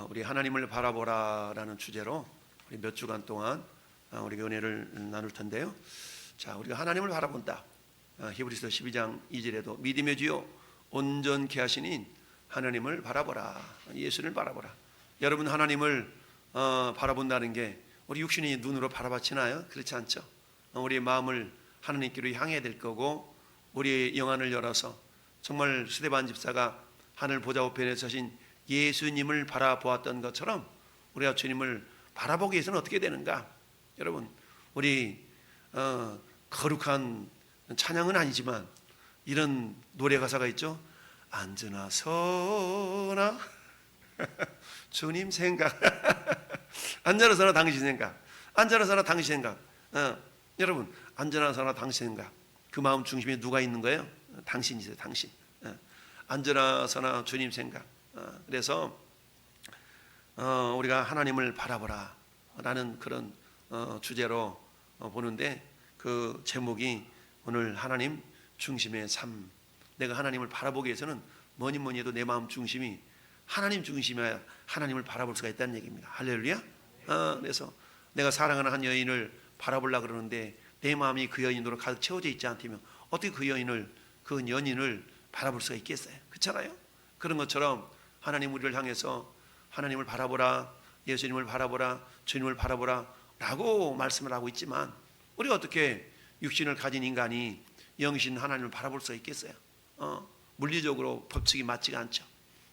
우리 하나님을 바라보라라는 주제로 우리 몇 주간 동안 우리가 은혜를 나눌 텐데요. 자, 우리가 하나님을 바라본다. 히브리서 12장 2절에도 믿음의 주요 온전케 하시닌 하나님을 바라보라. 예수를 바라보라. 여러분, 하나님을 바라본다는 게 우리 육신이 눈으로 바라봐지나요? 그렇지 않죠. 우리의 마음을 하나님께로 향해야 될 거고, 우리의 영안을 열어서 정말 스데반 집사가 하늘 보좌 우편에 서신 예수님을 바라보았던 것처럼 우리가 주님을 바라보기 위해서는 어떻게 되는가? 여러분, 우리 거룩한 찬양은 아니지만 이런 노래 가사가 있죠. 앉으나 서나 주님 생각 앉아나 서나 당신 생각, 앉아나 서나 당신 생각. 여러분, 앉아나 서나 당신 생각, 그 마음 중심에 누가 있는 거예요? 당신이세요. 당신. 앉아나 서나 주님 생각. 그래서 우리가 하나님을 바라보라 라는 그런 주제로 보는데, 그 제목이 오늘 하나님 중심의 삶. 내가 하나님을 바라보기 위해서는 뭐니 해도 내 마음 중심이 하나님 중심이어야 하나님을 바라볼 수가 있다는 얘기입니다. 할렐루야. 그래서 내가 사랑하는 한 여인을 바라보려고 그러는데 내 마음이 그 여인으로 가득 채워져 있지 않다면 어떻게 그 연인을 바라볼 수가 있겠어요? 그렇잖아요. 그런 것처럼 하나님 우리를 향해서 하나님을 바라보라, 예수님을 바라보라, 주님을 바라보라 라고 말씀을 하고 있지만, 우리가 어떻게 육신을 가진 인간이 영신 하나님을 바라볼 수가 있겠어요? 물리적으로 법칙이 맞지가 않죠.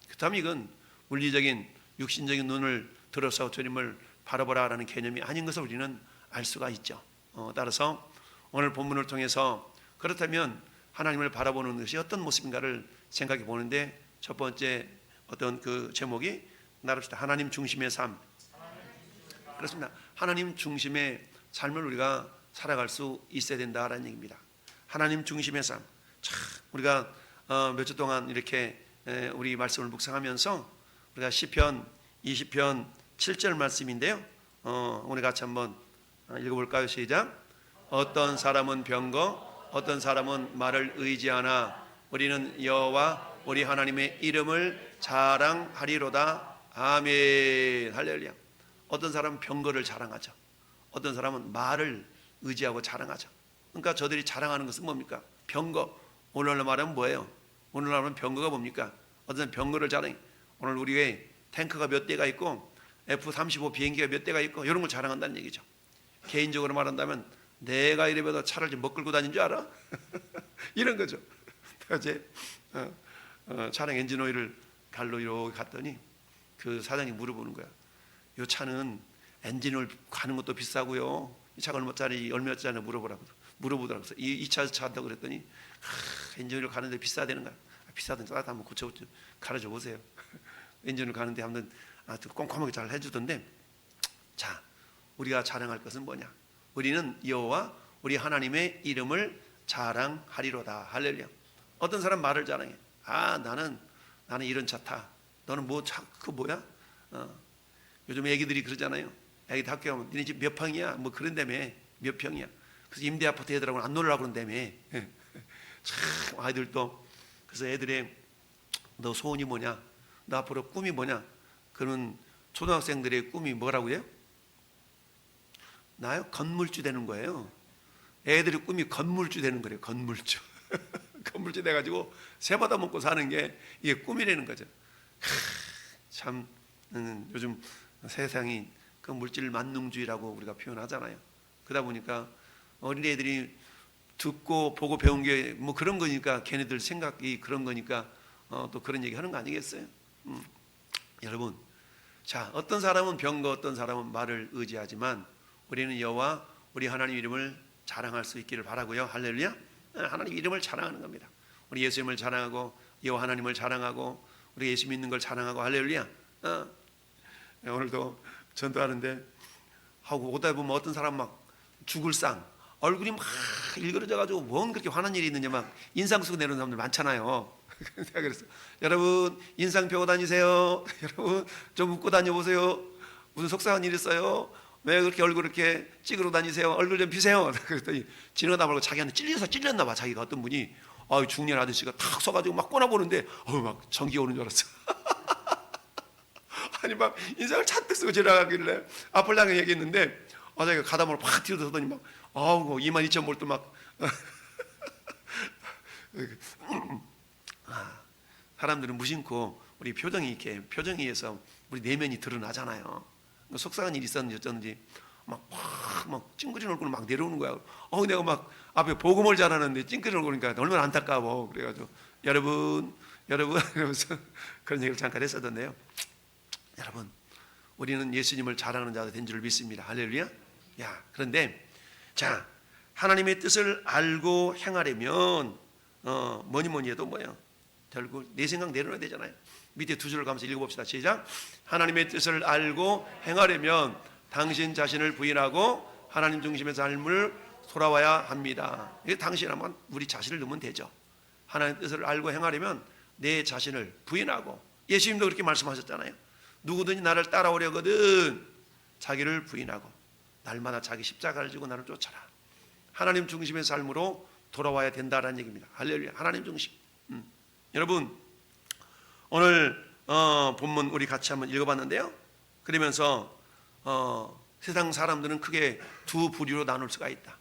그렇다면 이건 물리적인 육신적인 눈을 들어서 주님을 바라보라라는 개념이 아닌 것을 우리는 알 수가 있죠. 따라서 오늘 본문을 통해서 그렇다면 하나님을 바라보는 것이 어떤 모습인가를 생각해 보는데, 첫 번째 어떤 그 제목이 나릅시다. 하나님 중심의 삶. 그렇습니다. 하나님 중심의 삶을 우리가 살아갈 수 있어야 된다라는 얘기입니다. 하나님 중심의 삶. 참 우리가 몇 주 동안 이렇게 우리 말씀을 묵상하면서 우리가 시편 20편 7절 말씀인데요. 오늘 같이 한번 읽어볼까요? 시작. 어떤 사람은 병거, 어떤 사람은 말을 의지하나 우리는 여호와 우리 하나님의 이름을 자랑하리로다. 아멘. 할렐루야. 어떤 사람은 병거를 자랑하죠. 어떤 사람은 말을 의지하고 자랑하죠. 그러니까 저들이 자랑하는 것은 뭡니까? 병거. 오늘날 말하면 뭐예요? 오늘날 말하면 병거가 뭡니까? 어떤 사람은 병거를 자랑해. 오늘 우리의 탱크가 몇 대가 있고 F-35 비행기가 몇 대가 있고 이런 걸 자랑한다는 얘기죠. 개인적으로 말한다면 내가 이래봬도 차를 좀 못 끌고 다닌 줄 알아? 이런 거죠. 어제 차량 엔진 오일을 갈로 이렇게 갔더니 그 사장이 물어보는 거야. 이 차는 엔진 오일 가는 것도 비싸고요. 이 차가 얼마짜리 물어보더라고요. 그래서 이 차 한다고 그랬더니 엔진 오일 가는데 비싸다는 거야. 비싸든 싸다 한번 갈아줘 보세요. 엔진 오일 가는데 한번 꼼꼼하게 잘 해주던데, 자, 우리가 자랑할 것은 뭐냐? 우리는 여호와 우리 하나님의 이름을 자랑하리로다. 할렐루야. 어떤 사람 말을 자랑해. 나는 이런 차 타. 너는 뭐 차, 그거 뭐야? 요즘 애기들이 그러잖아요. 애기들 학교 가면 니네 집 몇 평이야? 뭐 그런다며. 몇 평이야? 그래서 임대 아파트 애들하고는 안 놀라고 그런다며. 참 아이들도. 그래서 애들이 너 소원이 뭐냐? 너 앞으로 꿈이 뭐냐? 그런 초등학생들의 꿈이 뭐라고 해요? 나요? 건물주 되는 거예요. 애들의 꿈이 건물주 되는 거래요. 건물주. 건물주 돼가지고 새 받아 먹고 사는 게 이게 꿈이라는 거죠. 참 요즘 세상이 그 물질 만능주의라고 우리가 표현하잖아요. 그러다 보니까 어린애들이 듣고 보고 배운 게 뭐 그런 거니까 걔네들 생각이 그런 거니까 또 그런 얘기 하는 거 아니겠어요? 여러분, 자, 어떤 사람은 병거, 어떤 사람은 말을 의지하지만 우리는 여호와 우리 하나님 이름을 자랑할 수 있기를 바라고요. 할렐루야. 하나님 이름을 자랑하는 겁니다. 우리 예수님을 자랑하고 여호와 하나님을 자랑하고 우리 예수 믿는 걸 자랑하고. 할렐루야. 오늘도 전도하는데 하고 오다 보면 어떤 사람 막 죽을 상 얼굴이 막 일그러져 가지고 뭔 그렇게 화난 일이 있느냐 막 인상 쓰고 내려오는 사람들 많잖아요. 그래서 여러분 인상 펴고 다니세요. 여러분 좀 웃고 다녀보세요. 무슨 속상한 일 있어요? 왜 그렇게 얼굴 이렇게 찌그러 다니세요? 얼굴 좀 피세요. 그랬더니 지나가다 말고 자기한테 찔렸나 봐. 자기가 어떤 분이 중년 아저씨가 탁 서가지고 막 꼬나보는데 막 전기 오는 줄 알았어. 아니 막 인상을 잔뜩 쓰고 지나가길래 앞을 향해 얘기했는데 자기가 가다보로 팍 튀어들더니 막 22,000볼트 막 사람들은 무심코 우리 표정이 이렇게 표정에 의해서 우리 내면이 드러나잖아요. 속상한 일이 있었는지 어쩐지 막 찡그린 얼굴로 막 내려오는 거야. 내가 막 앞에 복음을 잘하는데 찡그린 얼굴이니까 얼마나 안타까워. 그래가지고 여러분 이러면서 그런 얘기를 잠깐 했었던데요. 여러분, 우리는 예수님을 자랑하는 자가 된 줄 믿습니다. 할렐루야. 그런데 자, 하나님의 뜻을 알고 행하려면 뭐니 해도 뭐예요? 결국 내 생각 내려놔야 되잖아요. 밑에 두 줄을 가면서 읽어봅시다. 시작. 하나님의 뜻을 알고 행하려면 당신 자신을 부인하고 하나님 중심의 삶을 돌아와야 합니다. 이게 당신하면 우리 자신을 넣으면 되죠. 하나님의 뜻을 알고 행하려면 내 자신을 부인하고, 예수님도 그렇게 말씀하셨잖아요. 누구든지 나를 따라오려거든 자기를 부인하고 날마다 자기 십자가를 지고 나를 쫓아라. 하나님 중심의 삶으로 돌아와야 된다라는 얘기입니다. 할렐루야. 하나님 중심. 여러분, 오늘 본문 우리 같이 한번 읽어봤는데요. 그러면서 세상 사람들은 크게 두 부류로 나눌 수가 있다.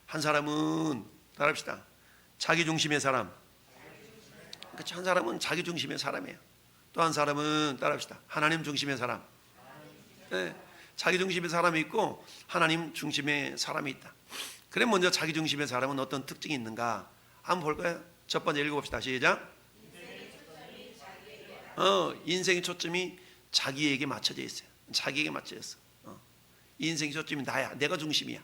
한 사람은 따라합시다. 자기 중심의 사람. 그렇죠. 한 사람은 자기 중심의 사람이에요. 또 한 사람은 따라합시다. 하나님 중심의 사람. 네, 자기 중심의 사람이 있고 하나님 중심의 사람이 있다. 그래 먼저 자기 중심의 사람은 어떤 특징이 있는가 한번 볼까요? 첫 번째 읽어봅시다. 시작. 인생의 초점이 자기에게 맞춰져 있어요. 자기에게 맞춰져 있어. 인생의 초점이 나야. 내가 중심이야.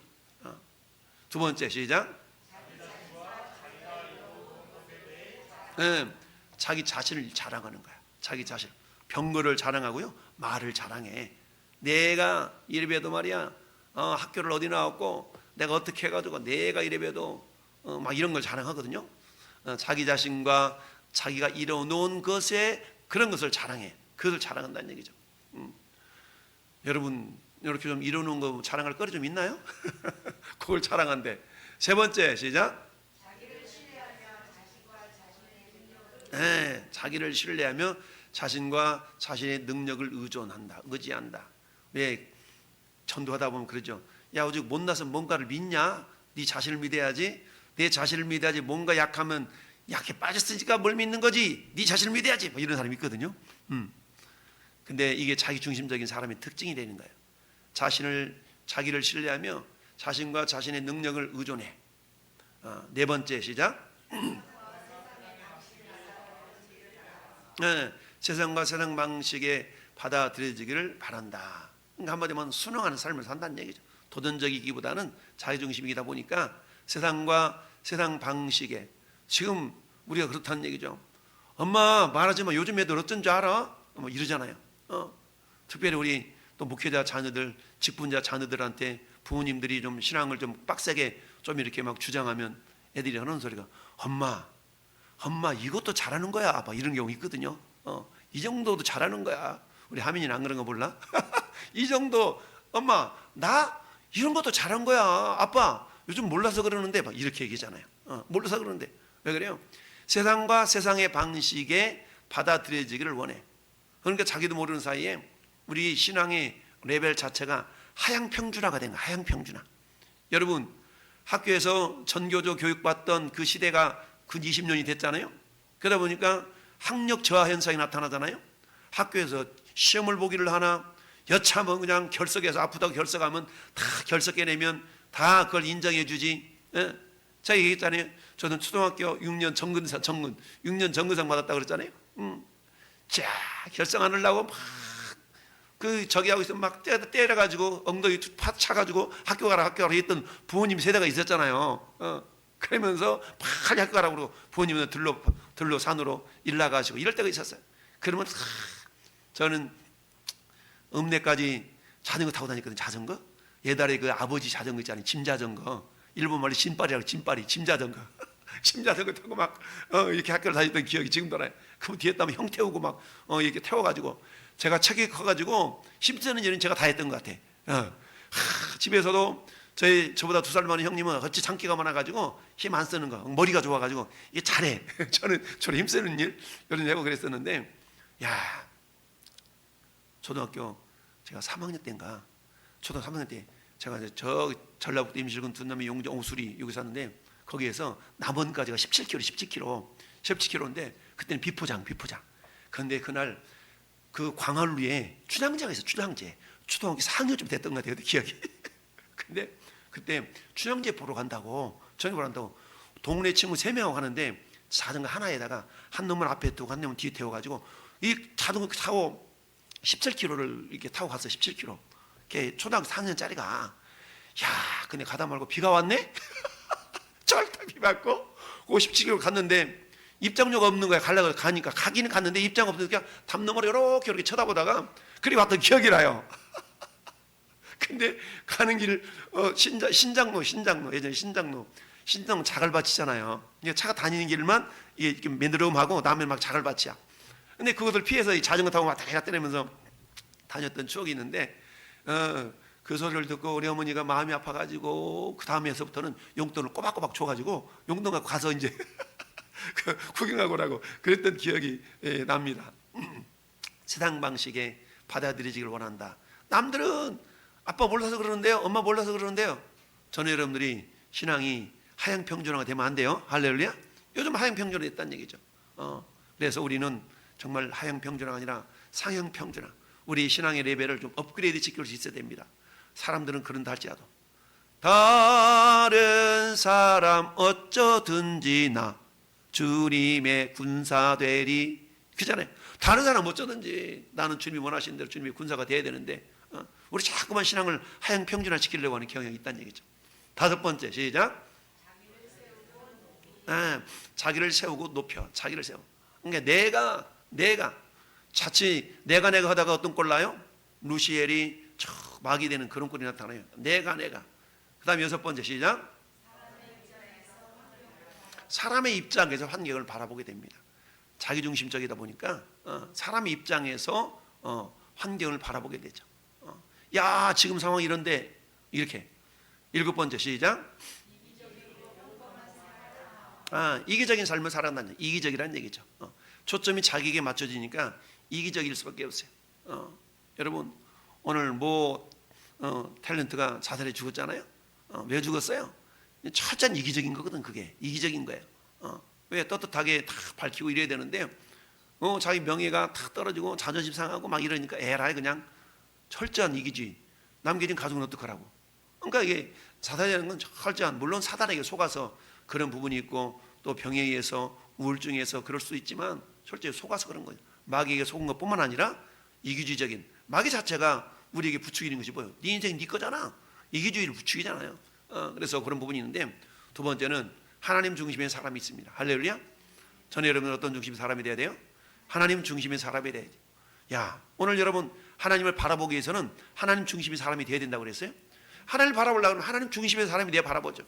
두 번째 시작. 자기 자신을 자랑하는 거야. 자기 자신. 병거를 자랑하고요. 말을 자랑해. 내가 이래봬도 말이야. 학교를 어디 나왔고 내가 어떻게 해가지고 내가 이래봬도 막 이런 걸 자랑하거든요. 자기 자신과 자기가 이뤄놓은 것에 그런 것을 자랑해. 그것을 자랑한다는 얘기죠. 여러분 이렇게 좀 이뤄놓은 거 자랑할 거리 좀 있나요? 그걸 자랑한대. 세 번째 시작. 자기를 신뢰하며 자신과 자신의 능력을 의지한다. 왜 전도하다 보면 그러죠. 야, 오직 못나서 뭔가를 믿냐? 네 자신을 믿어야지. 내 자신을 믿어야지. 뭔가 약하면 약해 빠졌으니까 뭘 믿는 거지. 네 자신을 믿어야지. 뭐 이런 사람이 있거든요. 근데 이게 자기 중심적인 사람의 특징이 되는 거예요. 자기를 신뢰하며 자신과 자신의 능력을 의존해. 네 번째 시작. 세상과 세상 방식에 받아들여지기를 바란다. 그러니까 한마디로 순응하는 삶을 산다는 얘기죠. 도전적이기보다는 자기중심이다 보니까 세상과 세상 방식에, 지금 우리가 그렇다는 얘기죠. 엄마 말하지 마. 요즘 애들 어쩐 줄 알아? 뭐 이러잖아요. 특별히 우리 또 목회자 자녀들, 직분자 자녀들한테 부모님들이 좀 신앙을 좀 빡세게 좀 이렇게 막 주장하면 애들이 하는 소리가 엄마 이것도 잘하는 거야. 막 이런 경우 있거든요. 이 정도도 잘하는 거야. 우리 하민이는 안 그런 거 몰라? 이 정도 엄마 나 이런 것도 잘한 거야. 아빠 요즘 몰라서 그러는데 막 이렇게 얘기잖아요. 몰라서 그러는데 왜 그래요? 세상과 세상의 방식에 받아들여지기를 원해. 그러니까 자기도 모르는 사이에 우리 신앙의 레벨 자체가 하향평준화가 된 거야. 하향평준화. 여러분 학교에서 전교조 교육받던 그 시대가 근 20년이 됐잖아요. 그러다 보니까 학력 저하 현상이 나타나잖아요. 학교에서 시험을 보기를 하나 여차하면 그냥 결석해서 아프다고 결석하면 다 결석 깨내면 다 그걸 인정해 주지. 제가 얘기했잖아요. 저는 초등학교 6년 6년 정근상 받았다고 그랬잖아요. 자 결석 안 하려고 막 그 저기 하고 있으면 막 때려가지고 엉덩이 팍 차가지고 학교 가라 했던 부모님 세대가 있었잖아요. 그러면서 빨리 학교 가라고 그러고 부모님은 들로 산으로 일 나가시고 이럴 때가 있었어요. 그러면 저는 읍내까지 자전거 타고 다녔거든요. 자전거. 옛날에 그 아버지 자전거 있잖아요. 짐자전거. 일본 말로 짐빨이라고 짐자전거. 짐자전거 타고 막 이렇게 학교를 다녔던 기억이 지금도 나요. 그럼 뒤에 따면 형 태우고 막 이렇게 태워가지고 제가 체격이 커가지고 힘쓰는 일은 제가 다 했던 것 같아. 집에서도 저보다 2살 많은 형님은 어찌 장기가 많아가지고 힘 안 쓰는 거, 머리가 좋아가지고 이게 잘해. 저는 힘쓰는 일 이런 얘기하고 그랬었는데, 야 초등학교 제가 3학년 때인가, 초등학교 3학년 때 제가 이제 저 전라북도 임실군 둔남의 용정 옹수리 여기 사는데 거기에서 남원까지가 17km인데 그때는 비포장. 그런데 그날 그 광활루에 춘향제가 있어. 춘향제. 초등학교 4학년쯤 됐던 것 같아요, 기억이. 근데 그때 춘향제 보러 간다고 동네 친구 3명하고 가는데 자전거 하나에다가 한 놈은 앞에 두고 한 놈은 뒤에 태워가지고 이 자전거 타고 17km를 이렇게 타고 갔어요. 17km. 초등학교 4학년짜리가. 야, 근데 가다 말고 비가 왔네? 쫄딱 비 맞고 57km 갔는데 입장료가 없는 거야. 가니까 가기는 갔는데 입장 없으니까 담 너머로 이렇게 쳐다보다가 그리 왔던 기억이 나요. 근데 가는 길 신장로 예전에 신장로 자갈밭이잖아요. 차가 다니는 길만 이게 맨드름하고 남에 막 자갈밭이야. 근데 그것을 피해서 이 자전거 타고 왔다 갔다 내면서 다녔던 추억이 있는데 그 소리를 듣고 우리 어머니가 마음이 아파가지고 그 다음에서부터는 용돈을 꼬박꼬박 줘가지고 용돈 갖고 가서 이제 구경하고 오라고 그랬던 기억이 납니다. 세상 방식에 받아들여지길 원한다. 남들은 아빠 몰라서 그러는데요, 엄마 몰라서 그러는데요. 저는 여러분들이 신앙이 하향평준화가 되면 안 돼요. 할렐루야. 요즘 하향평준화 됐다는 얘기죠. 그래서 우리는 정말 하향평준화가 아니라 상향평준화, 우리 신앙의 레벨을 좀 업그레이드 시킬 수 있어야 됩니다. 사람들은 그런다 할지라도 다른 사람 어쩌든지 나 주님의 군사 되리, 그잖아요. 다른 사람 어쩌든지 나는 주님이 원하시는 대로 주님의 군사가 돼야 되는데 우리 자꾸만 신앙을 하향평준화 시키려고 하는 경향이 있다는 얘기죠. 5번째, 시작. 자기를 세우고 높여. 자기를 세워. 그러니까 내가 자칫 내가 하다가 어떤 꼴 나요? 루시엘이 막이 되는 그런 꼴이 나타나요. 내가. 그 다음 6번째, 시작. 사람의 입장에서 환경을 바라보게 됩니다. 자기중심적이다 보니까 사람의 입장에서 환경을 바라보게 되죠. 야, 지금 상황이 이런데 이렇게. 7번째, 시작. 이기적인 삶을 살아간다는, 이기적이라는 얘기죠. 초점이 자기에게 맞춰지니까 이기적일 수밖에 없어요. 여러분, 오늘 탤런트가 자살해 죽었잖아요. 왜 죽었어요? 철저한 이기적인 거거든. 그게 이기적인 거예요. 왜 떳떳하게 다 밝히고 이래야 되는데 자기 명예가 다 떨어지고 자존심 상하고 막 이러니까 에라이 그냥 철저한 이기주의. 남겨진 가족은 어떡하라고. 그러니까 이게 자살이라는 건 철저한, 물론 사단에게 속아서 그런 부분이 있고 또 병에 의해서 우울증에서 그럴 수 있지만 철저히 속아서 그런 거예요. 마귀에게 속은 것뿐만 아니라 이기주의적인, 마귀 자체가 우리에게 부추기는 것이 뭐예요? 네 인생 네 거잖아. 이기주의를 부추기잖아요. 그래서 그런 부분이 있는데, 2번째는 하나님 중심의 사람이 있습니다. 할렐루야. 저는 여러분 어떤 중심의 사람이 돼야 돼요? 하나님 중심의 사람이 돼야 돼요. 야, 오늘 여러분 하나님을 바라보기 위해서는 하나님 중심의 사람이 돼야 된다고 그랬어요. 하나님을 바라보려고 하면 하나님 중심의 사람이 돼야 바라보죠.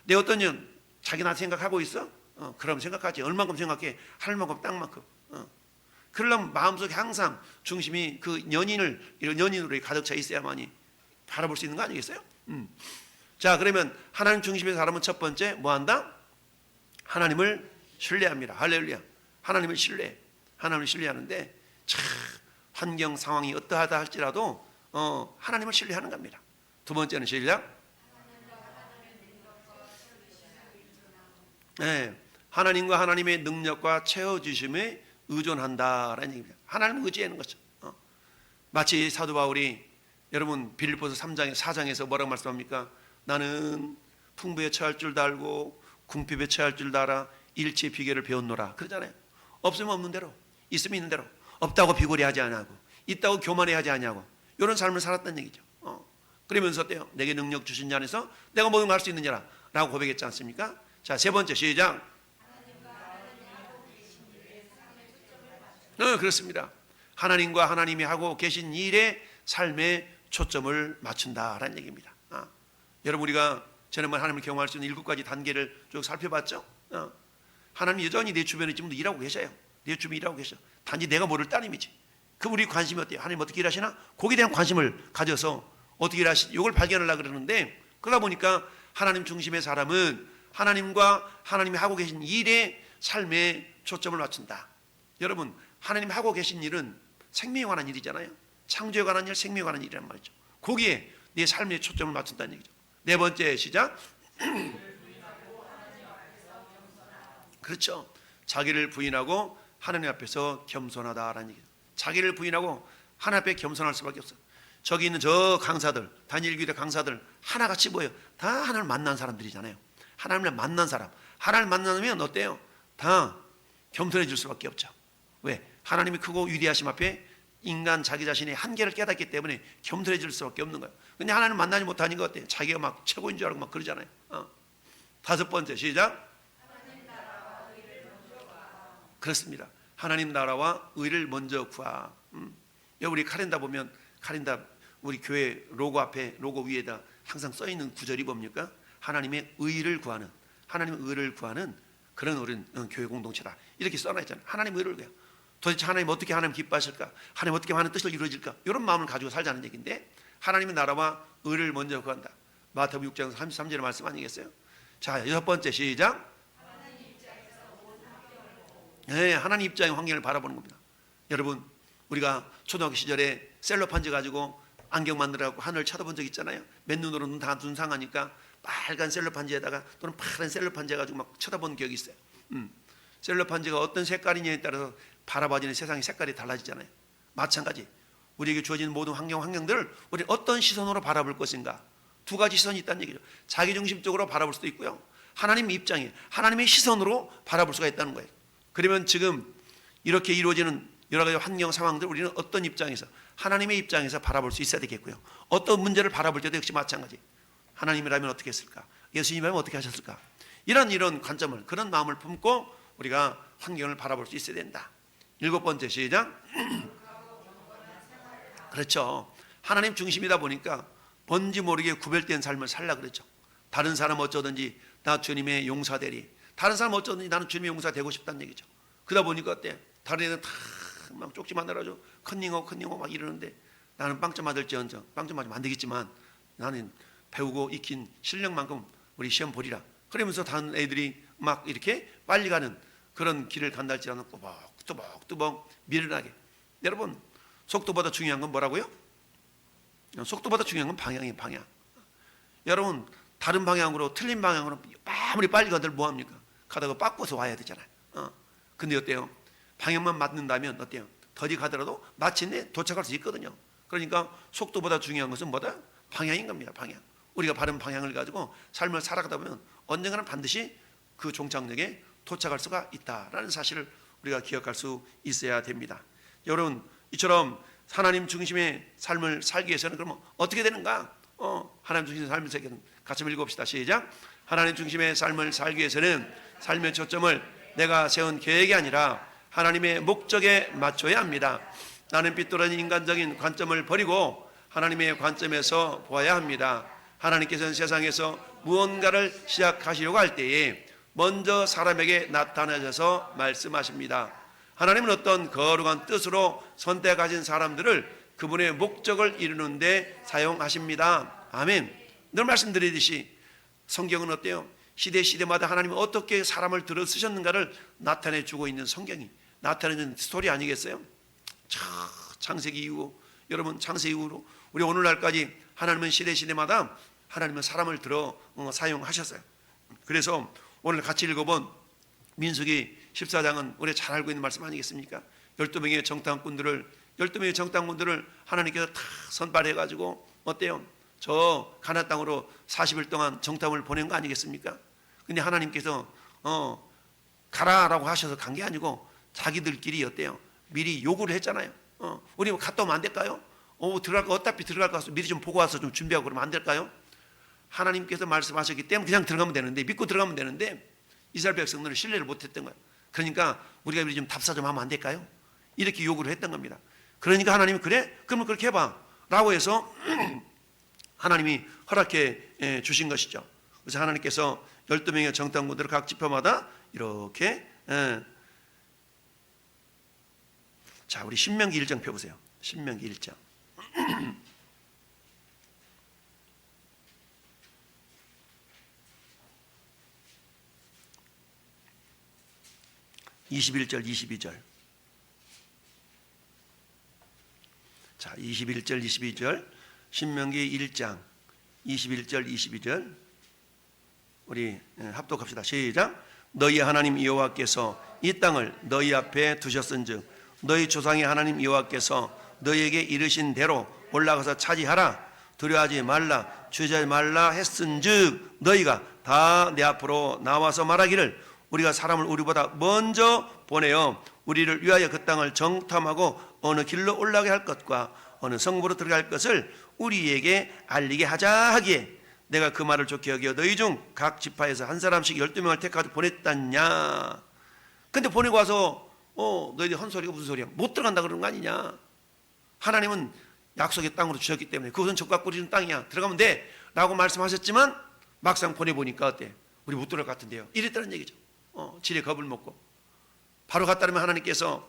내 어떤 년 자기 나 생각하고 있어? 그럼 생각하지. 얼만큼 생각해? 하늘만큼 땅만큼. 그러려면 마음속에 항상 중심이 그 연인으로 가득 차 있어야만이 바라볼 수 있는 거 아니겠어요? 자, 그러면 하나님 중심의 사람은 첫 번째 뭐 한다? 하나님을 신뢰합니다. 할렐루야. 하나님을 신뢰하는데 참 환경 상황이 어떠하다 할지라도 하나님을 신뢰하는 겁니다. 2번째는 시작. 하나님과 하나님의 능력과 채워주심에 의존한다라는 얘기입니다. 하나님을 의지하는 거죠. 마치 사도 바울이 여러분 빌립보서 4장에서 뭐라고 말씀합니까? 나는 풍부에 처할 줄도 알고 궁핍에 처할 줄도 알아 일체의 비결을 배웠노라 그러잖아요. 없으면 없는 대로, 있으면 있는 대로, 없다고 비굴해 하지 아니하고 있다고 교만해 하지 아니하고 이런 삶을 살았다는 얘기죠. 그러면서 어때요? 내게 능력 주신 자 안에서 내가 모든 걸 할 수 있는 자라 라고 고백했지 않습니까? 자, 3번째 시작. 그렇습니다. 하나님과 하나님이 하고 계신 일에 삶의 초점을 맞춘다라는 얘기입니다. 여러분 우리가 지난번 하나님을 경험할 수 있는 7가지 단계를 쭉 살펴봤죠. 하나님 여전히 내 주변에 지금도 일하고 계셔요. 내 주변에 일하고 계셔. 단지 내가 모를 따름이지. 그 우리 관심이 어때요? 하나님 어떻게 일하시나? 거기에 대한 관심을 가져서 어떻게 일하시지? 이걸 발견하려고 그러는데, 그러다 보니까 하나님 중심의 사람은 하나님과 하나님이 하고 계신 일에 삶의 초점을 맞춘다. 여러분 하나님 하고 계신 일은 생명에 관한 일이잖아요. 창조에 관한 일, 생명에 관한 일이란 말이죠. 거기에 네 삶의 초점을 맞춘다는 얘기죠. 네 번째 시작. 그렇죠. 자기를 부인하고 하나님 앞에서 겸손하다라는 얘기죠. 자기를 부인하고 하나님 앞에 겸손할 수밖에 없어요. 저기 있는 저 강사들, 다니엘교회 강사들 하나같이 뭐예요? 다 하나님을 만난 사람들이잖아요. 하나님을 만난 사람. 하나님을 만나면 어때요? 다 겸손해질 수밖에 없죠. 왜? 하나님이 크고 위대하심 앞에 인간 자기 자신의 한계를 깨닫기 때문에 겸손해질 수밖에 없는 거예요. 근데 하나님을 만나지 못하니까 어때요? 자기가 막 최고인 줄 알고 막 그러잖아요. 다섯 번째 시작. 그렇습니다. 하나님 나라와 의를 먼저 구하. 우리 카렌다 보면 카렌다 우리 교회 로고 앞에 로고 위에다 항상 써 있는 구절이 뭡니까? 하나님의 의를 구하는, 하나님의 의를 구하는 그런 우리 교회 공동체다. 이렇게 써놔 있잖아요. 하나님의 의를 구해요. 도대체 하나님 어떻게 하나님 기뻐하실까? 하나님 어떻게 하나님 뜻을 이루어질까? 이런 마음을 가지고 살자는 얘기인데 하나님의 나라와 의를 먼저 구한다. 마태복음 6장 33절의 말씀 아니겠어요? 자, 여섯 번째 시작. 네, 하나님 입장의 환경을 바라보는 겁니다. 여러분, 우리가 초등학교 시절에 셀로판지 가지고 안경 만들어갖고 하늘을 쳐다본 적 있잖아요. 맨눈으로는 다 눈 상하니까 빨간 셀로판지에다가 또는 파란 셀로판지 해가지고 막 쳐다본 기억이 있어요. 셀로판지가 어떤 색깔이냐에 따라서 바라봐지는 세상의 색깔이 달라지잖아요. 마찬가지 우리에게 주어진 모든 환경들을 우리 어떤 시선으로 바라볼 것인가, 두 가지 시선이 있다는 얘기죠. 자기중심적으로 바라볼 수도 있고요, 하나님의 입장에 하나님의 시선으로 바라볼 수가 있다는 거예요. 그러면 지금 이렇게 이루어지는 여러 가지 환경 상황들 우리는 어떤 입장에서, 하나님의 입장에서 바라볼 수 있어야 되겠고요, 어떤 문제를 바라볼 때도 역시 마찬가지. 하나님이라면 어떻게 했을까? 예수님이라면 어떻게 하셨을까? 이런 관점을, 그런 마음을 품고 우리가 환경을 바라볼 수 있어야 된다. 일곱 번째 시작. 그렇죠. 하나님 중심이다 보니까 뭔지 모르게 구별된 삶을 살라 그랬죠. 다른 사람 어쩌든지 나 주님의 용사되리. 다른 사람 어쩌든지 나는 주님의 용사 되고 싶다는 얘기죠. 그러다 보니까 어때? 다른 애들은 다 막 쪽지 만들어가지고 컨닝하고 막 이러는데 나는 빵점 맞을지언정, 빵점 맞으면 안 되겠지만 나는 배우고 익힌 실력만큼 우리 시험 보리라. 그러면서 다른 애들이 막 이렇게 빨리 가는 그런 길을 간다 할지라도 또박또박 미련하게. 여러분, 속도보다 중요한 건 뭐라고요? 속도보다 중요한 건 방향이에요. 방향. 여러분, 다른 방향으로, 틀린 방향으로 아무리 빨리 가들 뭐합니까? 가다가 바꿔서 와야 되잖아요. 근데 어때요? 방향만 맞는다면 어때요? 더디 가더라도 마침내 도착할 수 있거든요. 그러니까 속도보다 중요한 것은 뭐다? 방향인 겁니다. 방향. 우리가 바른 방향을 가지고 삶을 살아가다 보면 언젠가는 반드시 그 종착역에 도착할 수가 있다라는 사실을 우리가 기억할 수 있어야 됩니다. 여러분, 이처럼 하나님 중심의 삶을 살기 위해서는 그러면 어떻게 되는가? 하나님 중심의 삶을 살기 위해서는 같이 읽어봅시다. 시작. 하나님 중심의 삶을 살기 위해서는 삶의 초점을 내가 세운 계획이 아니라 하나님의 목적에 맞춰야 합니다. 나는 삐뚤어진 인간적인 관점을 버리고 하나님의 관점에서 보아야 합니다. 하나님께서는 세상에서 무언가를 시작하시려고 할 때에 먼저 사람에게 나타나셔서 말씀하십니다. 하나님은 어떤 거룩한 뜻으로 선택하신 사람들을 그분의 목적을 이루는 데 사용하십니다. 아멘. 늘 말씀드리듯이 성경은 어때요? 시대마다 하나님은 어떻게 사람을 들어 쓰셨는가를 나타내 주고 있는 성경이 나타내는 스토리 아니겠어요? 창세기 이후, 여러분 창세기 이후로 우리 오늘날까지 하나님은 시대마다 하나님은 사람을 들어 사용하셨어요. 그래서 오늘 같이 읽어본 민수기 14장은 우리 잘 알고 있는 말씀 아니겠습니까? 12명의 정탐꾼들을 하나님께서 다 선발해가지고 어때요? 저 가나안 땅으로 40일 동안 정탐을 보낸 거 아니겠습니까? 근데 하나님께서 가라라고 하셔서 간 게 아니고 자기들끼리 어때요? 미리 요구를 했잖아요. 우리 갔다 오면 안 될까요? 어차피 들어갈 거 같아서 미리 좀 보고 와서 좀 준비하고 그러면 안 될까요? 하나님께서 말씀하셨기 때문에 그냥 들어가면 되는데, 믿고 들어가면 되는데 이스라엘 백성들은 신뢰를 못했던 거예요. 그러니까 우리가 미리 좀 답사 좀 하면 안 될까요? 이렇게 요구를 했던 겁니다. 그러니까 하나님이 그래? 그러면 그렇게 해봐 라고 해서 하나님이 허락해 주신 것이죠. 그래서 하나님께서 12명의 정탐꾼들을 각 지파마다 이렇게 자, 우리 신명기 1장 펴보세요. 신명기 1장 21절 22절. 자, 21절 22절 신명기 1장 21절 22절 우리 합독합시다. 시작. 너희 하나님 여호와께서 이 땅을 너희 앞에 두셨은즉 너희 조상의 하나님 여호와께서 너희에게 이르신 대로 올라가서 차지하라. 두려워하지 말라, 주저하지 말라 했은즉 너희가 다 내 앞으로 나와서 말하기를 우리가 사람을 우리보다 먼저 보내어 우리를 위하여 그 땅을 정탐하고 어느 길로 올라가게 할 것과 어느 성부로 들어갈 것을 우리에게 알리게 하자 하기에 내가 그 말을 좋게 여겨 너희 중 각 지파에서 한 사람씩 12명을 택하여 보냈다냐. 근데 보내고 와서 너희들 헛소리가 무슨 소리야? 못 들어간다 그러는 거 아니냐. 하나님은 약속의 땅으로 주셨기 때문에 그것은 적과 뿌리는 땅이야, 들어가면 돼 라고 말씀하셨지만 막상 보내보니까 어때? 우리 못 들어갈 것 같은데요. 이랬다는 얘기죠. 지레 겁을 먹고 바로 갔다면 하나님께서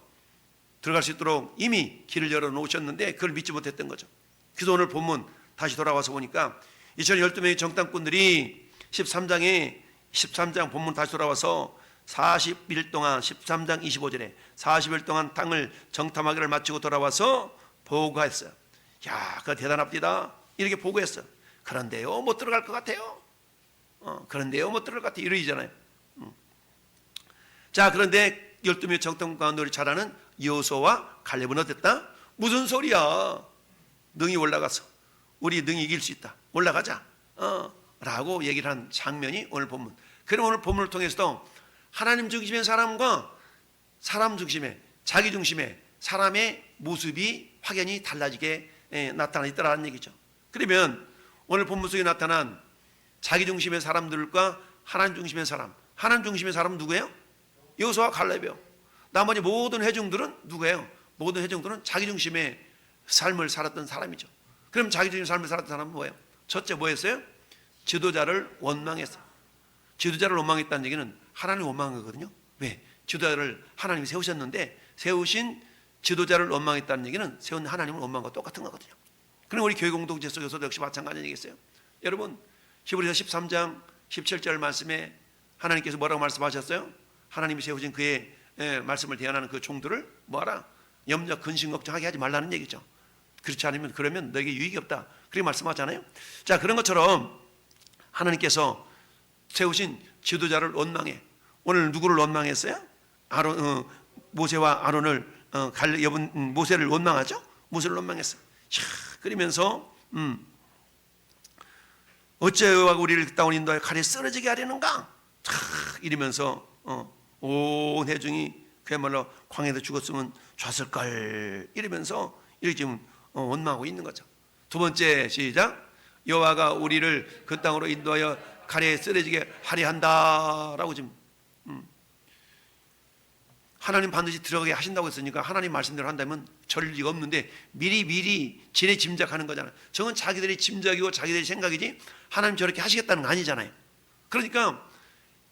들어갈 수 있도록 이미 길을 열어놓으셨는데 그걸 믿지 못했던 거죠. 그래서 오늘 본문 다시 돌아와서 보니까 이스라엘 12명의 정탐꾼들이 13장 본문 다시 돌아와서 40일 동안 13장 25절에 40일 동안 땅을 정탐하기를 마치고 돌아와서 보고했어요. 야, 그거 대단합니다. 이렇게 보고했어. 그런데요 못 들어갈 것 같아요. 그런데요 못 들어갈 것 같아요. 이러잖아요. 자, 그런데 12명의 정탐관들이 잘 아는 여호수아와 칼렙은 어땠다? 무슨 소리야, 능히 올라가서 우리 능히 이길 수 있다, 올라가자 라고 얘기를 한 장면이 오늘 본문. 그럼 오늘 본문을 통해서도 하나님 중심의 사람과 사람 중심의, 자기 중심의 사람의 모습이 확연히 달라지게 나타나 있다는 얘기죠. 그러면 오늘 본문 속에 나타난 자기 중심의 사람들과 하나님 중심의 사람, 하나님 중심의 사람은 누구예요? 여호수아와 칼렙이요. 나머지 모든 회중들은 누구예요? 모든 회중들은 자기 중심의 삶을 살았던 사람이죠. 그럼 자기 중심의 삶을 살았던 사람은 뭐예요? 첫째 뭐였어요? 지도자를 원망했어요. 지도자를 원망했다는 얘기는 하나님을 원망한 거거든요. 왜? 지도자를 하나님이 세우셨는데 세우신 지도자를 원망했다는 얘기는 세운 하나님을 원망한 것과 똑같은 거거든요. 그럼 우리 교회 공동체 속에서도 역시 마찬가지 얘기겠어요. 여러분 히브리서 13장 17절 말씀에 하나님께서 뭐라고 말씀하셨어요? 하나님이 세우신 그의 말씀을 대언하는 그 종들을 뭐하라? 염려 근심 걱정하게 하지 말라는 얘기죠. 그렇지 않으면 그러면 너에게 유익이 없다, 그렇게 말씀하잖아요. 자, 그런 것처럼 하나님께서 세우신 지도자를 원망해. 오늘 누구를 원망했어요? 모세와 아론을 모세를 원망하죠. 모세를 원망했어요. 자, 그러면서 어째 여호와가 우리를 그 땅을 인도하여 칼에 쓰러지게 하려는가? 자, 이러면서 온 회중이 그야말로 광야에서 죽었으면 좋았을걸 이러면서 이렇게 지금 원망하고 있는 거죠. 두 번째 시작. 여호와가 우리를 그 땅으로 인도하여 칼에 쓰러지게 하려 한다라고 지금 하나님 반드시 들어가게 하신다고 했으니까 하나님 말씀대로 한다면 저럴 리가 없는데 미리 지레 짐작하는 거잖아요. 저건 자기들의 짐작이고 자기들의 생각이지 하나님 저렇게 하시겠다는 거 아니잖아요. 그러니까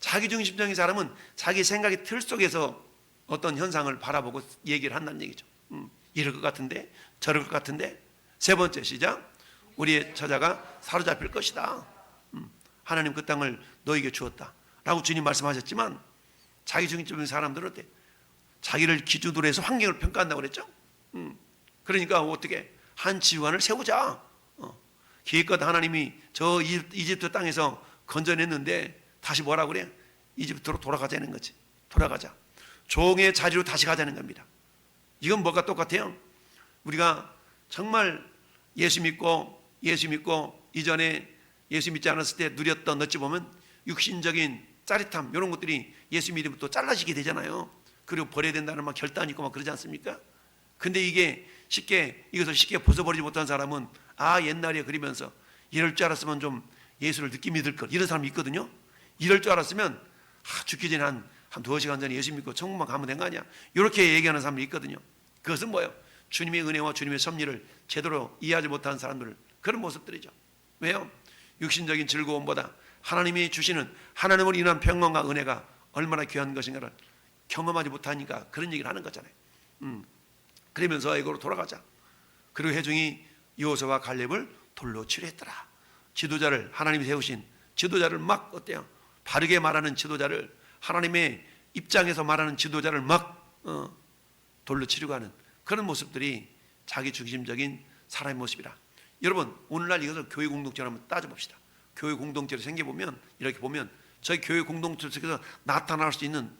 자기중심적인 사람은 자기 생각의 틀 속에서 어떤 현상을 바라보고 얘기를 한다는 얘기죠. 이럴 것 같은데 저럴 것 같은데. 세 번째 시작. 우리의 처자가 사로잡힐 것이다. 하나님 그 땅을 너에게 주었다 라고 주님 말씀하셨지만 자기중심적인 사람들은 어때? 자기를 기준으로 해서 환경을 평가한다고 그랬죠. 그러니까 어떻게 한 지휘관을 세우자. 기껏 하나님이 저 이집트 땅에서 건져냈는데 다시 뭐라 그래? 이집트로 돌아가자는 거지. 돌아가자. 종의 자리로 다시 가자는 겁니다. 이건 뭐가 똑같아요? 우리가 정말 예수 믿고 이전에 예수 믿지 않았을 때 누렸던 어찌 보면 육신적인 짜릿함 이런 것들이 예수 믿으면 또 잘라지게 되잖아요. 그리고 버려야 된다는 막 결단이 있고 막 그러지 않습니까? 근데 이것을 쉽게 벗어버리지 못한 사람은 옛날에 그러면서 이럴 줄 알았으면 좀 예수를 늦게 믿을 걸, 이런 사람이 있거든요. 이럴 줄 알았으면 죽기 전에 한 2시간 전에 예수 믿고 천국만 가면 된 거 아니야, 이렇게 얘기하는 사람이 있거든요. 그것은 뭐예요? 주님의 은혜와 주님의 섭리를 제대로 이해하지 못한 사람들, 그런 모습들이죠. 왜요? 육신적인 즐거움보다 하나님이 주시는 하나님으로 인한 평강과 은혜가 얼마나 귀한 것인가를 경험하지 못하니까 그런 얘기를 하는 거잖아요. 그러면서 이거로 돌아가자. 그리고 회중이 여호수아와 칼렙을 돌로 치료했더라. 지도자를, 하나님이 세우신 지도자를 막 어때요? 바르게 말하는 지도자를, 하나님의 입장에서 말하는 지도자를 막 돌로 치려고 하는 그런 모습들이 자기 중심적인 사람의 모습이라. 여러분, 오늘날 이것을 교회 공동체로 한번 따져봅시다. 교회 공동체로 생겨보면, 이렇게 보면 저희 교회 공동체 속에서 나타날 수 있는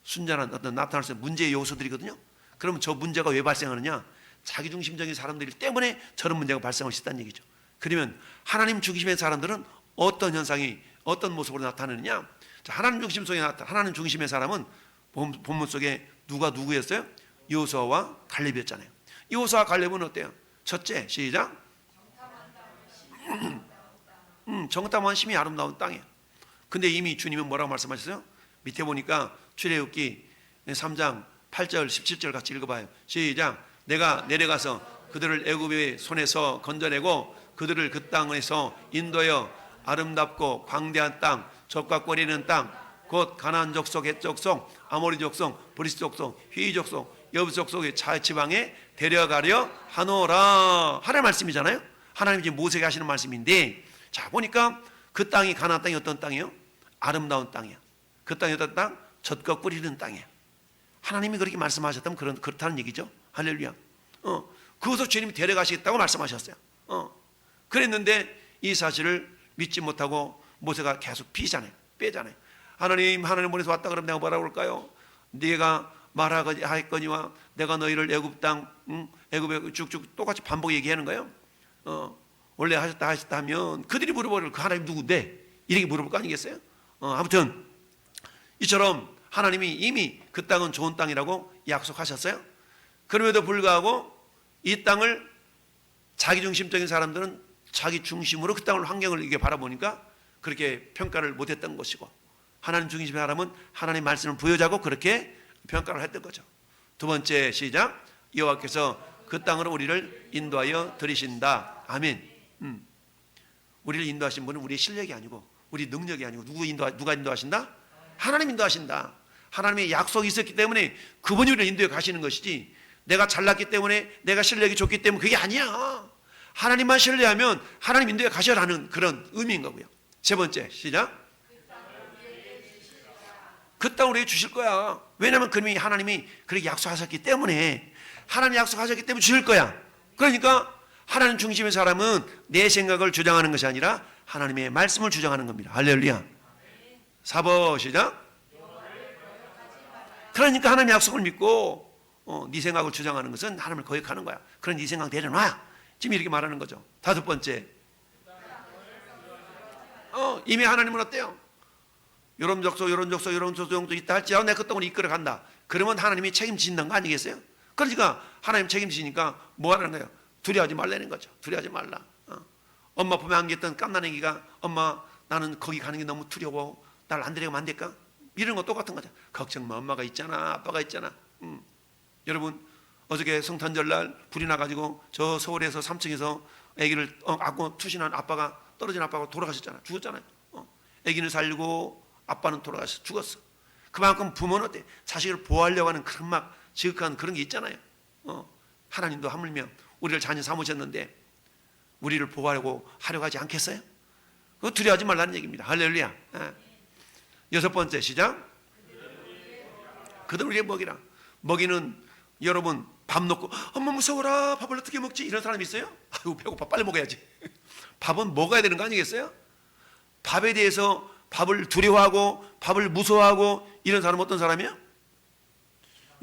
순전한 어떤 나타날 수 있는 문제의 요소들이거든요. 그러면 저 문제가 왜 발생하느냐? 자기중심적인 사람들 때문에 저런 문제가 발생할 수 있다는 얘기죠. 그러면 하나님 중심의 사람들은 어떤 현상이 어떤 모습으로 나타나느냐? 자, 하나님 중심 속에 하나님 중심의 사람은 본문 속에 누가 누구였어요? 여호수아와 갈렙이었잖아요. 여호수아와 갈렙은 어때요? 첫째, 시작. 정탐한 심이 아름다운 땅이에요. 근데 이미 주님은 뭐라고 말씀하셨어요? 밑에 보니까 출애굽기 3장 8절 17절 같이 읽어봐요. 시작. 내가 내려가서 그들을 애굽의 손에서 건져내고 그들을 그 땅에서 인도하여 아름답고 광대한 땅, 젖과 꿀이 있는 땅, 곧 가나안 족속, 헷 족속, 아모리 족속, 브리스 족속, 휘 족속, 여부 족속의 지방에 데려가려 하노라 하는 말씀이잖아요. 하나님이 지금 모세에게 하시는 말씀인데, 자 보니까 그 땅이 가나안 땅이 어떤 땅이에요? 아름다운 땅이에요. 그 땅이 어떤 땅? 젖과 꿀이 있는 땅이에요. 하나님이 그렇게 말씀하셨다면 그렇다는 얘기죠. 할렐루야. 그것을 주님이 데려가시겠다고 말씀하셨어요. 그랬는데 이 사실을 믿지 못하고 모세가 계속 빼잖아요. 하나님 보내서 왔다 그러면 내가 뭐라고 그럴까요? 네가 말하거니와 내가 너희를 애굽 땅, 애굽에 쭉쭉 똑같이 반복 얘기하는 거예요. 원래 하셨다 하면 그들이 물어보를 그 하나님 누군데? 이렇게 물어볼 거 아니겠어요? 아무튼 이처럼 하나님이 이미 그 땅은 좋은 땅이라고 약속하셨어요. 그럼에도 불구하고 이 땅을 자기중심적인 사람들은 자기 중심으로 그 땅을 환경을 이게 바라보니까 그렇게 평가를 못했던 것이고, 하나님 중심의 사람은 하나님의 말씀을 부여자고 그렇게 평가를 했던 거죠. 두 번째, 시작. 여호와께서 그 땅으로 우리를 인도하여 들이신다. 아멘. 우리를 인도하신 분은 우리의 실력이 아니고 우리 능력이 아니고 누가 인도하신다? 하나님 인도하신다. 하나님의 약속이 있었기 때문에 그분이 우리를 인도해 가시는 것이지, 내가 잘났기 때문에 내가 실력이 좋기 때문에 그게 아니야. 하나님만 신뢰하면 하나님 인도해 가셔라는 그런 의미인 거고요. 세 번째, 시작. 그 땅을 우리에게 주실 거야. 왜냐하면 그님이 하나님이 그렇게 약속하셨기 때문에, 하나님 약속하셨기 때문에 주실 거야. 그러니까 하나님 중심의 사람은 내 생각을 주장하는 것이 아니라 하나님의 말씀을 주장하는 겁니다. 할렐루야. 4번 시작. 그러니까 하나님의 약속을 믿고 네 생각을 주장하는 것은 하나님을 거역하는 거야. 그런 네 생각 내려놔. 지금 이렇게 말하는 거죠. 다섯 번째, 이미 하나님은 어때요? 요런 족속 있다 할지라도 내가 그 땅으로 이끌어 간다. 그러면 하나님이 책임진다는 거 아니겠어요? 그러니까 하나님 책임지니까 뭐 하는 거예요? 두려워하지 말라는 거죠. 두려워하지 말라. 엄마 품에 안겼던 깜난애기가 엄마 나는 거기 가는 게 너무 두려워. 날 안 데려가면 안 될까? 이런 거 똑같은 거죠. 걱정 마. 엄마가 있잖아. 아빠가 있잖아. 여러분 어저께 성탄절날 불이 나가지고 저 서울에서 3층에서 아기를 안고 투신한 아빠가, 떨어진 아빠가 돌아가셨잖아요. 죽었잖아요. 아기는 살고 아빠는 돌아가서 죽었어. 그만큼 부모는 어때? 자식을 보호하려고 하는 그런 막 지극한 그런 게 있잖아요. 하나님도 하물며 우리를 자녀 삼으셨는데 우리를 보호하려고 하지 않겠어요? 그거 두려워하지 말라는 얘기입니다. 할렐루야. 여섯 번째, 시작. 그들 우리의 먹이라. 먹이는 여러분 밥 놓고 엄마 무서워라, 밥을 어떻게 먹지? 이런 사람 있어요? 아이고 배고파, 빨리 먹어야지. 밥은 먹어야 되는 거 아니겠어요? 밥에 대해서 밥을 두려워하고 밥을 무서워하고 이런 사람은 어떤 사람이야?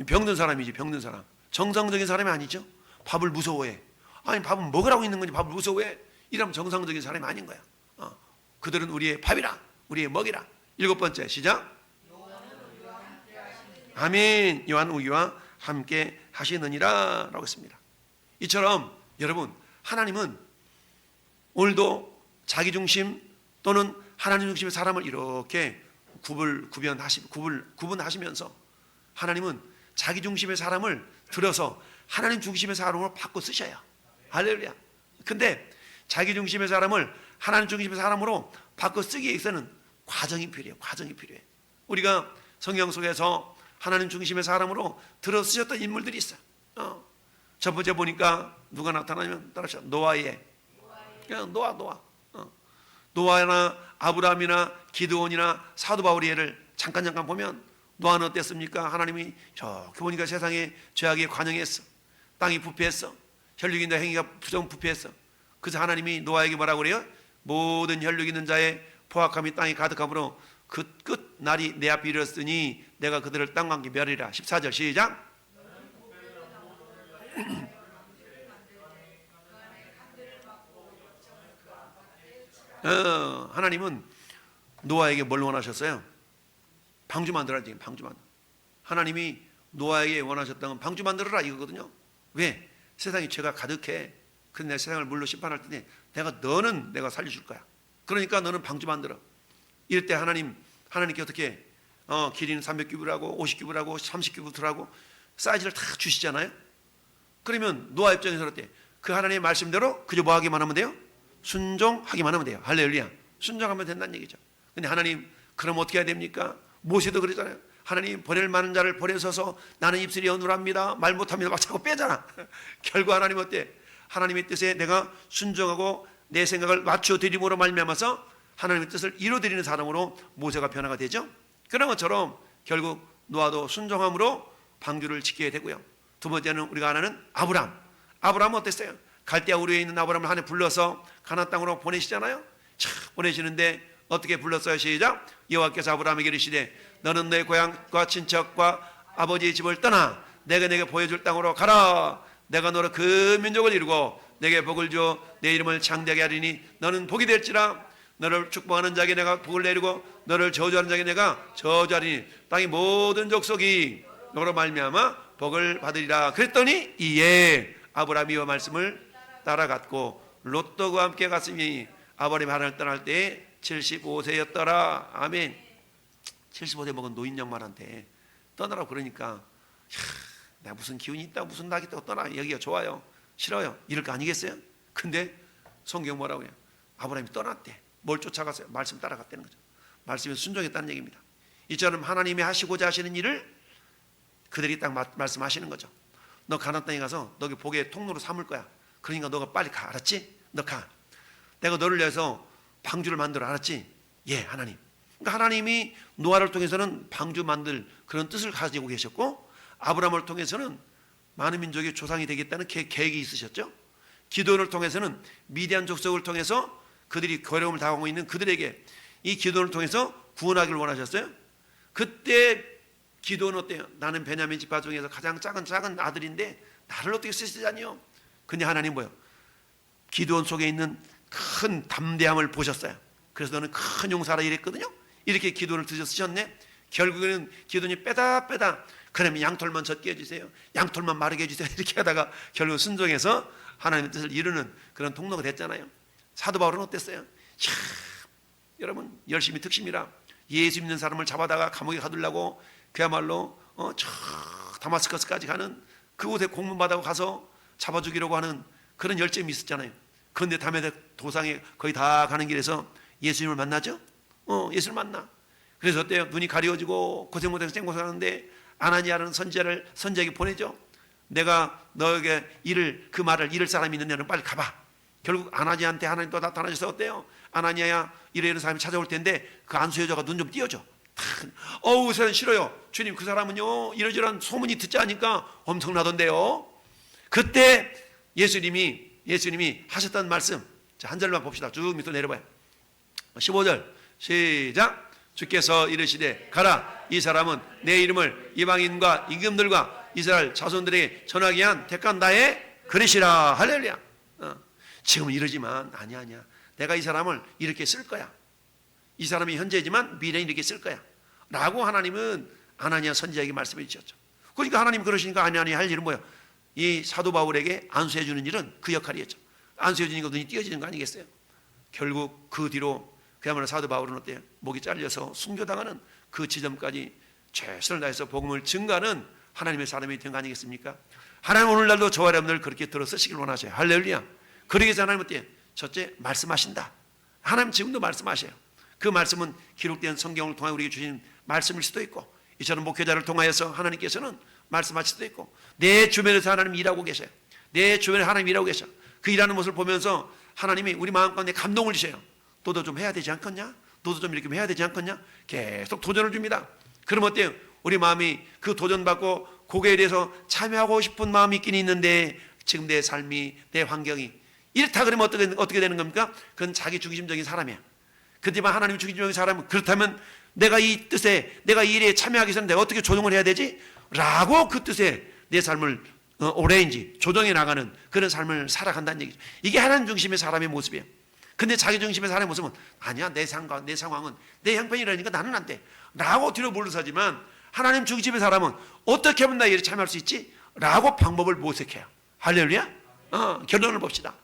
병든 사람이지. 병든 사람. 정상적인 사람이 아니죠. 밥을 무서워해. 아니 밥은 먹으라고 있는 건지 밥을 무서워해. 이러면 정상적인 사람이 아닌 거야. 그들은 우리의 밥이라, 우리의 먹이라. 일곱 번째, 시작. 아멘. 요한 우리와 함께 하시느니라 라고 했습니다. 이처럼 여러분 하나님은 오늘도 자기중심 또는 하나님 중심의 사람을 이렇게 구분하시면서 하나님은 자기중심의 사람을 들어서 하나님 중심의 사람으로 바꿔 쓰셔요. 할렐루야. 근데 자기중심의 사람을 하나님 중심의 사람으로 바꿔 쓰기 위해서는 과정이 필요해요. 과정이 필요해. 우리가 성경 속에서 하나님 중심의 사람으로 들어 쓰셨던 인물들이 있어요. 첫 번째 보니까 누가 나타나면 따라서 노아의 노아. 노아나 아브라함이나 기드온이나 사도 바울의 예를 잠깐 보면 노아는 어땠습니까? 하나님이 저렇게 보니까 세상에 죄악에 관영했어. 땅이 부패했어. 혈육 있는 행위가 부정부패했어. 그래서 하나님이 노아에게 뭐라고 그래요? 모든 혈육 있는 자의 포악함이 땅에 가득함으로 그 끝 날이 내 앞에 이르렀으니 내가 그들을 땅과 함께 멸하리라. 14절 시작. 하나님은 노아에게 뭘 원하셨어요? 방주 만들어라. 방주 만들어. 하나님이 노아에게 원하셨던 건 방주 만들어라 이거거든요. 왜? 세상에 죄가 가득해. 그래서 내가 세상을 물로 심판할 텐데 너는 내가 살려줄 거야. 그러니까 너는 방주 만들어. 이럴 때 하나님께 어떻게 길이는 300규빗하고 50규빗하고 30규빗하고 사이즈를 다 주시잖아요. 그러면 노아 입장에서 어때? 그 하나님의 말씀대로 그저 뭐 하기만 하면 돼요? 순종하기만 하면 돼요. 할렐루야. 순종하면 된다는 얘기죠. 근데 하나님 그럼 어떻게 해야 됩니까? 모세도 그러잖아요. 하나님 버릴 많은 자를 버려서서 나는 입술이 어눌합니다. 말 못합니다. 막 자꾸 빼잖아. 결국 하나님 어때? 하나님의 뜻에 내가 순종하고 내 생각을 맞춰 드림으로 말미암아서 하나님의 뜻을 이루어드리는 사람으로 모세가 변화가 되죠. 그런 것처럼 결국 노아도 순종함으로 방주를 지켜야 되고요. 두 번째는 우리가 아는 아브라함은 어땠어요? 갈대아 우르에 있는 아브라함을 하나님 불러서 가나안 땅으로 보내시잖아요. 보내시는데 어떻게 불렀어요? 시작. 여호와께서 아브라함에게 이르시되 너는 내 고향과 친척과 아버지의 집을 떠나 내가 내게 보여줄 땅으로 가라. 내가 너로 그 민족을 이루고 내게 복을 줘 내 이름을 창대하게 하리니 너는 복이 될지라. 너를 축복하는 자에게 내가 복을 내리고 너를 저주하는 자에게 내가 저주하리니 땅의 모든 족속이 너로 말미암아 복을 받으리라. 그랬더니 이에 아브라함이 이 말씀을 따라갔고 롯도 그와 함께 갔으니 아브라함이 하나님을 떠날 때에 75세였더라. 아멘. 75세 먹은 노인 양반한테 떠나라고 그러니까 내가 무슨 기운이 있다 무슨 낙이 있다고 떠나. 여기가 좋아요 싫어요 이럴 거 아니겠어요? 근데 성경 뭐라고 해요? 아브라함이 떠났대. 뭘 쫓아갔어요? 말씀 따라갔다는 거죠. 말씀에 순종했다는 얘기입니다. 이처럼 하나님이 하시고자 하시는 일을 그들이 딱 말씀하시는 거죠. 너 가나안 땅에 가서 너기 복의 통로로 삼을 거야. 그러니까 너가 빨리 가. 알았지? 너 가. 내가 너를 위해서 방주를 만들어. 알았지? 예, 하나님. 그러니까 하나님이 노아를 통해서는 방주 만들 그런 뜻을 가지고 계셨고 아브라함을 통해서는 많은 민족의 조상이 되겠다는 계획이 있으셨죠. 기도원을 통해서는 미디안 족속을 통해서 그들이 괴로움을 당하고 있는 그들에게 이 기도원을 통해서 구원하기를 원하셨어요. 그때 기도는 어때요? 나는 베냐민 지파 중에서 가장 작은 아들인데 나를 어떻게 쓰시다니요? 근데 하나님 뭐요? 기도원 속에 있는 큰 담대함을 보셨어요. 그래서 너는 큰 용사라 이랬거든요. 이렇게 기도를 쓰셨네. 결국에는 기도원이 빼다 그러면 양털만 젖게 해주세요. 양털만 마르게 해주세요. 이렇게 하다가 결국 순종해서 하나님의 뜻을 이루는 그런 통로가 됐잖아요. 사도 바울은 어땠어요? 여러분 열심히 특심이라 예수 믿는 사람을 잡아다가 감옥에 가두려고 그야말로 저 다마스커스까지 가는 그곳에 공문받아고 가서 잡아 죽이려고 하는 그런 열정이 있었잖아요. 그런데 다메섹 도상에 거의 다 가는 길에서 예수님을 만나죠. 예수를 만나. 그래서 어때요? 눈이 가려지고 고생 못해서 생고생하는데 아나니아라는 선지자에게 보내죠. 내가 너에게 그 말을 잃을 사람이 있는 데는 빨리 가봐. 결국 아나니아한테 하나님 또 나타나셔서 어때요? 아나니아야 이런 사람이 찾아올 텐데 그 안수 여자가 눈 좀 띄워줘. 어우 그 사람 싫어요. 주님 그 사람은요 이러저런 소문이 듣지 않으니까 엄청나던데요. 그때 예수님이 하셨던 말씀 한 절만 봅시다. 쭉 밑으로 내려봐요. 15절 시작. 주께서 이르시되 가라 이 사람은 내 이름을 이방인과 임금들과 이스라엘 자손들에게 전하게 한 택한 나의 그릇이라. 할렐루야. 지금은 이러지만 아니야 내가 이 사람을 이렇게 쓸 거야. 이 사람이 현재지만 미래에 이렇게 쓸 거야 라고 하나님은 아나니아 선지자에게 말씀해 주셨죠. 그러니까 하나님 그러시니까 아나니아 할 일은 뭐예요? 이 사도 바울에게 안수해 주는 일은 그 역할이었죠. 안수해 주니까 눈이 띄어지는 거 아니겠어요? 결국 그 뒤로 그야말로 사도 바울은 어때요? 목이 잘려서 순교당하는 그 지점까지 최선을 다해서 복음을 증가하는 하나님의 사람이 된 거 아니겠습니까? 하나님 오늘날도 저와 여러분들 그렇게 들어 쓰시길 원하셔요. 할렐루야. 그러기 위해서 하나님 어때요? 첫째 말씀하신다. 하나님 지금도 말씀하셔요. 그 말씀은 기록된 성경을 통해 우리에게 주신 말씀일 수도 있고 이처럼 목회자를 통하여서 하나님께서는 말씀하실 수도 있고 내 주변에서 하나님 일하고 계셔요. 내 주변에 하나님 일하고 계셔. 그 일하는 모습을 보면서 하나님이 우리 마음 가운데 감동을 주셔요. 너도 좀 해야 되지 않겠냐? 너도 좀 이렇게 해야 되지 않겠냐? 계속 도전을 줍니다. 그럼 어때요? 우리 마음이 그 도전받고 거기에 대해서 참여하고 싶은 마음이 있긴 있는데 지금 내 삶이, 내 환경이 이렇다 그러면 어떻게 되는 겁니까? 그건 자기 중심적인 사람이야. 그렇지만 하나님 중심적인 사람은 그렇다면 내가 이 뜻에, 내가 이 일에 참여하기 위해서는 내가 어떻게 조정을 해야 되지? 라고 그 뜻에 내 삶을 오래인지 조정해 나가는 그런 삶을 살아간다는 얘기죠. 이게 하나님 중심의 사람의 모습이에요. 근데 자기 중심의 사람의 모습은 아니야, 내 상황은 내 형편이라니까 나는 안 돼 라고 뒤로 물러서지만, 하나님 중심의 사람은 어떻게 하면 나 일에 참여할 수 있지? 라고 방법을 모색해요. 할렐루야. 결론을 봅시다.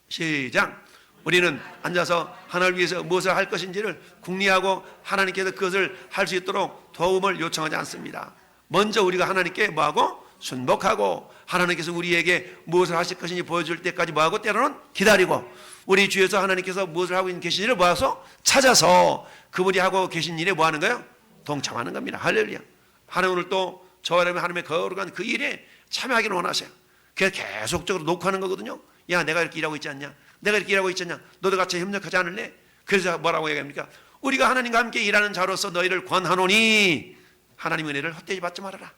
시작. 우리는 앉아서 하나님을 위해서 무엇을 할 것인지를 궁리하고 하나님께서 그것을 할 수 있도록 도움을 요청하지 않습니다. 먼저 우리가 하나님께 뭐하고? 순복하고, 하나님께서 우리에게 무엇을 하실 것인지 보여줄 때까지 뭐하고? 때로는 기다리고, 우리 주에서 하나님께서 무엇을 하고 계신지를 모아서 찾아서 그분이 하고 계신 일에 뭐하는 거예요? 동참하는 겁니다. 할렐루야. 하나님 오늘 또 저와 하나님의 거룩한 그 일에 참여하기를 원하세요. 그래서 계속적으로 녹화하는 거거든요. 야, 내가 이렇게 일하고 있지 않냐? 내가 이렇게 일하고 있지 않냐? 너도 같이 협력하지 않을래? 그래서 뭐라고 얘기합니까? 우리가 하나님과 함께 일하는 자로서 너희를 권하노니 하나님 은혜를 헛되이 받지 말아라.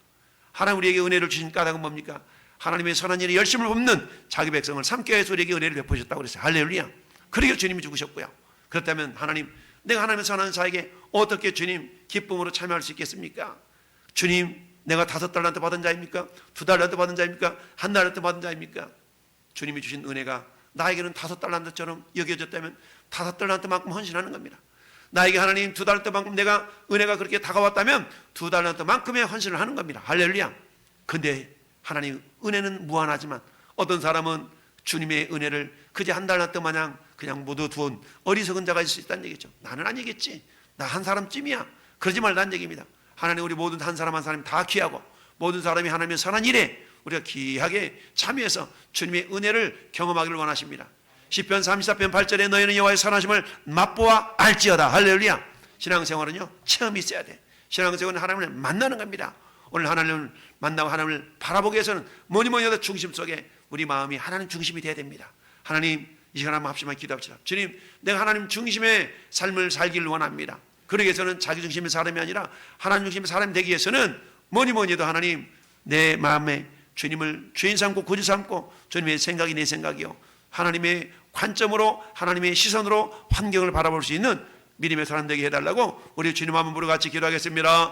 하나님 우리에게 은혜를 주신 까닭은 뭡니까? 하나님의 선한 일에 열심을 붓는 자기 백성을 삼게 해서 우리에게 은혜를 베푸셨다고 그랬어요. 할렐루야. 그러기에 주님이 죽으셨고요. 그렇다면 하나님, 내가 하나님의 선한 자에게 어떻게 주님 기쁨으로 참여할 수 있겠습니까? 주님, 내가 5달란트 받은 자입니까? 2달란트 받은 자입니까? 1달란트 받은 자입니까? 주님이 주신 은혜가 나에게는 5달란트처럼 여겨졌다면 5달란트만큼 헌신하는 겁니다. 나에게 하나님 2달란트만큼 내가 은혜가 그렇게 다가왔다면 2달란트만큼의 헌신을 하는 겁니다. 할렐루야. 근데 하나님 은혜는 무한하지만 어떤 사람은 주님의 은혜를 그저 1달란트 마냥 그냥 모두 두은 어리석은 자가 있을 수 있다는 얘기죠. 나는 아니겠지. 나 한 사람쯤이야. 그러지 말라는 얘기입니다. 하나님 우리 모든 한 사람 한 사람이 다 귀하고, 모든 사람이 하나님의 선한 일에 우리가 귀하게 참여해서 주님의 은혜를 경험하기를 원하십니다. 시편 34편 8절에 너희는 여호와의 선하심을 맛보아 알지어다. 할렐루야. 신앙생활은요, 체험이 있어야 돼. 신앙생활은 하나님을 만나는 겁니다. 오늘 하나님을 만나고 하나님을 바라보기 위해서는 뭐니 해도 중심 속에 우리 마음이 하나님 중심이 되어야 됩니다. 하나님, 이 시간 한번 합심하게 기도합시다. 주님, 내가 하나님 중심의 삶을 살기를 원합니다. 그러기 위해서는 자기 중심의 사람이 아니라 하나님 중심의 사람이 되기 위해서는 뭐니 해도 하나님, 내 마음에 주님을 주인 삼고 구주 삼고, 주님의 생각이 내 생각이요, 하나님의 관점으로, 하나님의 시선으로 환경을 바라볼 수 있는 믿음의 사람 되게 해달라고 우리 주님 한번 부르고 같이 기도하겠습니다.